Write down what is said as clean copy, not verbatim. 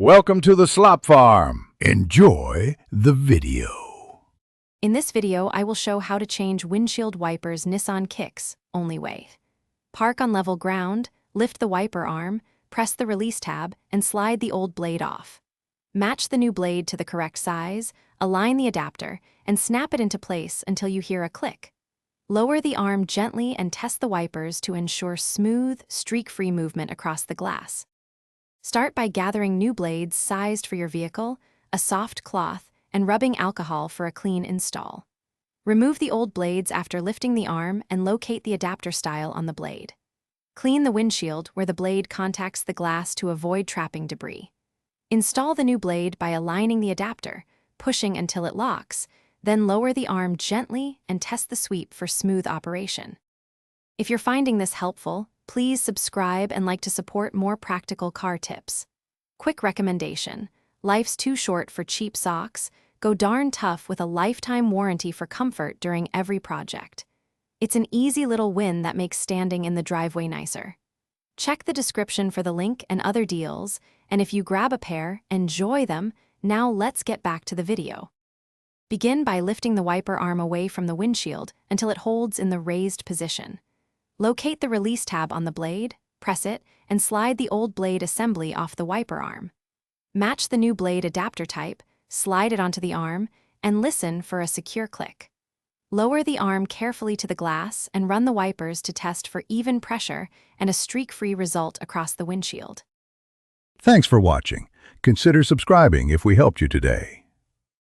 Welcome to the Slop Farm. Enjoy the video. In this video, I will show how to change windshield wipers Nissan Kicks, only way. Park on level ground, lift the wiper arm, press the release tab, and slide the old blade off. Match the new blade to the correct size, align the adapter, and snap it into place until you hear a click. Lower the arm gently and test the wipers to ensure smooth, streak-free movement across the glass. Start by gathering new blades sized for your vehicle, a soft cloth, and rubbing alcohol for a clean install. Remove the old blades after lifting the arm and locate the adapter style on the blade. Clean the windshield where the blade contacts the glass to avoid trapping debris. Install the new blade by aligning the adapter, pushing until it locks, then lower the arm gently and test the sweep for smooth operation. If you're finding this helpful, please subscribe and like to support more practical car tips. Quick recommendation: life's too short for cheap socks. Go darn tough with a lifetime warranty for comfort during every project. It's an easy little win that makes standing in the driveway nicer. Check the description for the link and other deals, and if you grab a pair, enjoy them. Now let's get back to the video. Begin by lifting the wiper arm away from the windshield until it holds in the raised position. Locate the release tab on the blade, press it, and slide the old blade assembly off the wiper arm. Match the new blade adapter type, slide it onto the arm, and listen for a secure click. Lower the arm carefully to the glass and run the wipers to test for even pressure and a streak-free result across the windshield. Thanks for watching. Consider subscribing if we helped you today.